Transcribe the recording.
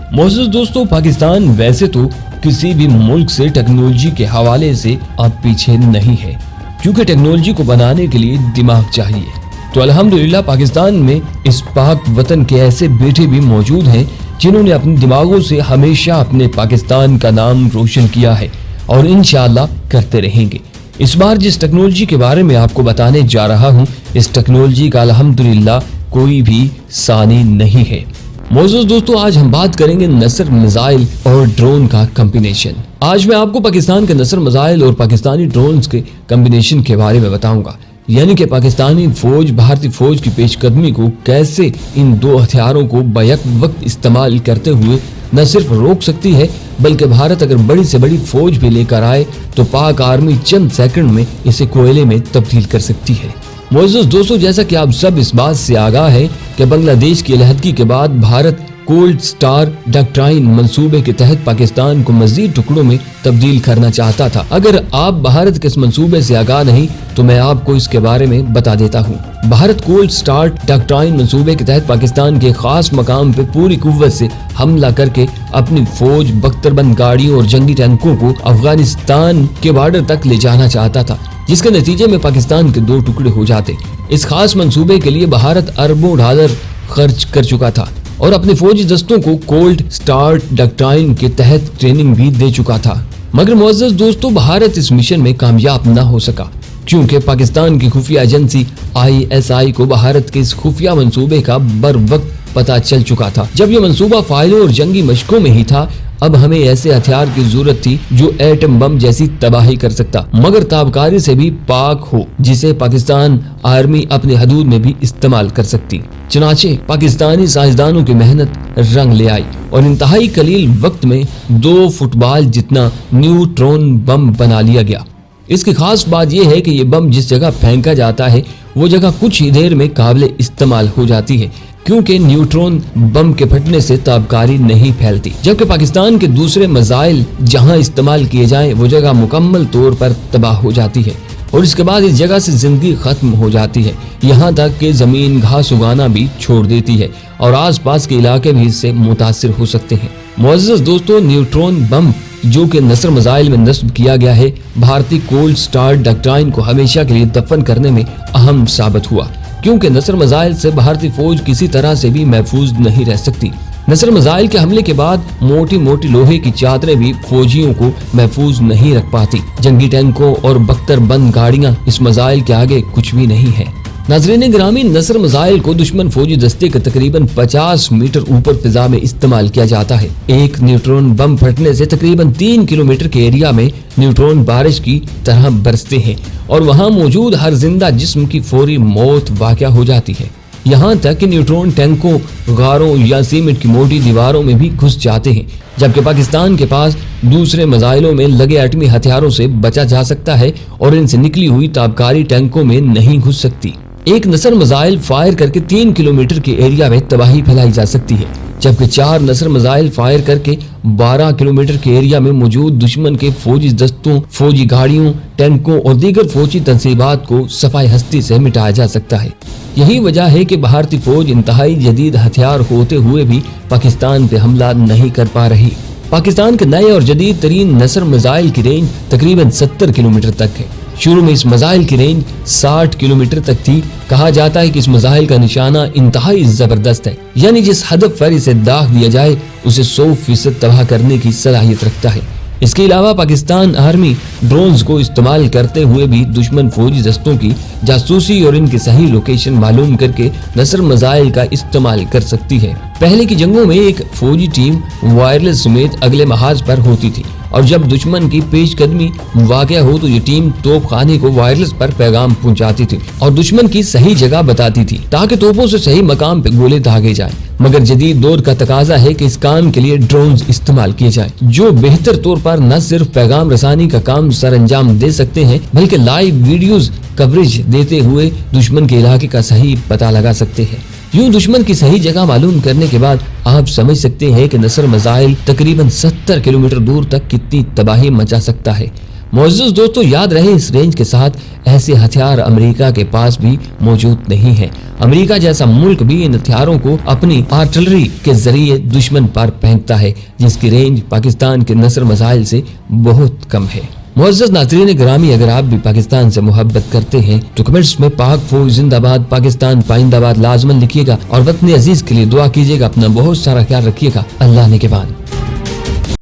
मोअज़्ज़िज़ दोस्तों, पाकिस्तान वैसे तो किसी भी मुल्क से टेक्नोलॉजी के हवाले से अब पीछे नहीं है, क्योंकि टेक्नोलॉजी को बनाने के लिए दिमाग चाहिए। तो अल्हम्दुलिल्लाह पाकिस्तान में इस पाक वतन के ऐसे बेटे भी मौजूद हैं जिन्होंने अपने दिमागों से हमेशा अपने पाकिस्तान का नाम रोशन किया है और इंशाअल्लाह करते रहेंगे। इस बार जिस टेक्नोलॉजी के बारे में आपको बताने जा रहा हूँ, इस टेक्नोलॉजी का अल्हम्दुलिल्लाह कोई भी सानी नहीं है। मोअज़्ज़िज़ दोस्तों, आज हम बात करेंगे नसर मिसाइल और ड्रोन का कॉम्बिनेशन। आज मैं आपको पाकिस्तान के नसर मिसाइल और पाकिस्तानी ड्रोन्स के कॉम्बिनेशन के बारे में बताऊंगा, यानी कि पाकिस्तानी फौज भारतीय फौज की पेशकदमी को कैसे इन दो हथियारों को बैक वक्त इस्तेमाल करते हुए न सिर्फ रोक सकती है, बल्कि भारत अगर बड़ी से बड़ी फौज भी लेकर आए तो पाक आर्मी चंद सेकंड में इसे कोयले में तब्दील कर सकती है। मोअज़्ज़िज़ दोस्तों, जैसा कि आप सब इस बात से आगाह हैं कि बांग्लादेश की अलहदगी के बाद भारत कोल्ड स्टार डॉक्ट्राइन मंसूबे के तहत पाकिस्तान को मजीद टुकड़ों में तब्दील करना चाहता था। अगर आप भारत के इस मंसूबे से आगाह नहीं तो मैं आपको इसके बारे में बता देता हूँ। भारत कोल्ड स्टार डॉक्ट्राइन मंसूबे के तहत पाकिस्तान के खास मकाम पे पूरी कुव्वत से हमला करके अपनी फौज, बख्तरबंद गाड़ियों और जंगी टैंकों को अफगानिस्तान के बॉर्डर तक ले जाना चाहता था, जिसके नतीजे में पाकिस्तान के दो टुकड़े हो जाते। इस खास मंसूबे के लिए भारत अरबों डॉलर खर्च कर चुका था और अपने फौजी दस्तों को कोल्ड स्टार डॉक्ट्राइन के तहत ट्रेनिंग भी दे चुका था। मगर मुअज़्ज़िज़ दोस्तों, भारत इस मिशन में कामयाब न हो सका, क्योंकि पाकिस्तान की खुफिया एजेंसी ISI को भारत के इस खुफिया मंसूबे का बर वक्त पता चल चुका था। जब ये मंसूबा फाइलों और जंगी मशकों में ही था, अब हमें ऐसे हथियार की जरूरत थी जो एटम बम जैसी तबाही कर सकता, मगर ताबकारी से भी पाक हो, जिसे पाकिस्तान आर्मी अपने हदूद में भी इस्तेमाल कर सकती। चनाचे पाकिस्तानी साइंसदानों की मेहनत रंग ले आई और इंतहाई कलील वक्त में 2 फुटबॉल जितना न्यूट्रॉन बम बना लिया गया। इसकी खास बात यह है कि ये बम जिस जगह फेंका जाता है वो जगह कुछ ही देर में काबिल इस्तेमाल हो जाती है, क्योंकि न्यूट्रॉन बम के फटने से ताबकारी नहीं फैलती, जबकि पाकिस्तान के दूसरे मिसाइल जहां इस्तेमाल किए जाएं वो जगह मुकम्मल तौर पर तबाह हो जाती है और इसके बाद इस जगह से जिंदगी खत्म हो जाती है। यहाँ तक कि जमीन घास उगाना भी छोड़ देती है और आसपास के इलाके भी इससे मुतासिर हो सकते हैं। मुअज़्ज़िज़ दोस्तों, न्यूट्रॉन बम जो कि नसर मिसाइल में नस्ब किया गया है, भारतीय कोल्ड स्टार डॉक्ट्राइन को हमेशा के लिए दफन करने में अहम साबित हुआ, क्योंकि नसर मिसाइल से भारतीय फौज किसी तरह से भी महफूज नहीं रह सकती। नसर मिसाइल के हमले के बाद मोटी मोटी लोहे की चादरें भी फौजियों को महफूज नहीं रख पाती। जंगी टैंकों और बख्तरबंद गाड़ियां इस मिसाइल के आगे कुछ भी नहीं है। नाज़रीन ग्रामी, नसर मिसाइल को दुश्मन फौजी दस्ते के तकरीबन 50 मीटर ऊपर फिजा में इस्तेमाल किया जाता है। एक न्यूट्रॉन बम फटने से तकरीबन 3 किलोमीटर के एरिया में न्यूट्रॉन बारिश की तरह बरसते हैं और वहां मौजूद हर जिंदा जिस्म की फौरी मौत वाक़या हो जाती है। यहाँ तक कि न्यूट्रॉन टैंकों, गारों या सीमेंट की मोटी दीवारों में भी घुस जाते हैं, जबकि पाकिस्तान के पास दूसरे मिसाइलों में लगे एटमी हथियारों से बचा जा सकता है और इनसे निकली हुई ताबकारी टैंकों में नहीं घुस सकती। एक नसर मिसाइल फायर करके 3 किलोमीटर के एरिया में तबाही फैलाई जा सकती है, जबकि 4 नसर मिसाइल फायर करके 12 किलोमीटर के एरिया में मौजूद दुश्मन के फौजी दस्तों, फौजी गाड़ियों, टैंकों और दीगर फौजी तंसीबात को सफाई हस्ती से मिटाया जा सकता है। यही वजह है कि भारतीय फौज इंतहाई जदीद हथियार होते हुए भी पाकिस्तान पे हमला नहीं कर पा रही। पाकिस्तान के नए और जदीद तरीन नसर मिसाइल की रेंज तकरीबन 70 किलोमीटर तक है। शुरू में इस मिसाइल की रेंज 60 किलोमीटर तक थी। कहा जाता है कि इस मिसाइल का निशाना इंतहाई जबरदस्त है, यानी जिस हदफ पर इसे दाग दिया जाए उसे 100% तबाह करने की सलाहियत रखता है। इसके अलावा पाकिस्तान आर्मी ड्रोन्स को इस्तेमाल करते हुए भी दुश्मन फौजी दस्तों की जासूसी और इनकी सही लोकेशन मालूम करके नसर मिसाइल का इस्तेमाल कर सकती है। पहले की जंगों में एक फौजी टीम वायरलेस समेत अगले महाज पर होती थी और जब दुश्मन की पेशकदमी वाक़या हो तो ये टीम तोप खाने को वायरलेस पर पैगाम पहुंचाती थी और दुश्मन की सही जगह बताती थी ताकि तोपों से सही मकाम पे गोले दागे जाएं। मगर जदीद दौर का तकाजा है कि इस काम के लिए ड्रोन्स इस्तेमाल किए जाएं, जो बेहतर तौर पर न सिर्फ पैगाम रसानी का काम सर अंजाम दे सकते हैं बल्कि लाइव वीडियोस कवरेज देते हुए दुश्मन के इलाके का सही पता लगा सकते हैं। यूं दुश्मन की सही जगह मालूम करने के बाद आप समझ सकते हैं कि नसर मिसाइल तकरीबन 70 किलोमीटर दूर तक कितनी तबाही मचा सकता है। معزز دوستو، یاد رہے اس رینج کے ساتھ ایسے ہتھیار امریکہ کے پاس بھی موجود نہیں ہیں۔ امریکہ جیسا ملک بھی ان ہتھیاروں کو اپنی آرٹلری کے ذریعے دشمن پر پھینکتا ہے، جس کی رینج پاکستان کے نصر میزائل سے بہت کم ہے۔ معزز ناظرین گرامی، اگر آپ بھی پاکستان سے محبت کرتے ہیں تو کمنٹس میں پاک فوج زندہ باد، پاکستان پائندہ باد لازمن لکھیے گا اور وطن عزیز کے لیے دعا کیجیے گا۔ اپنا بہت سارا خیال رکھیے گا۔ اللہ نگہبان۔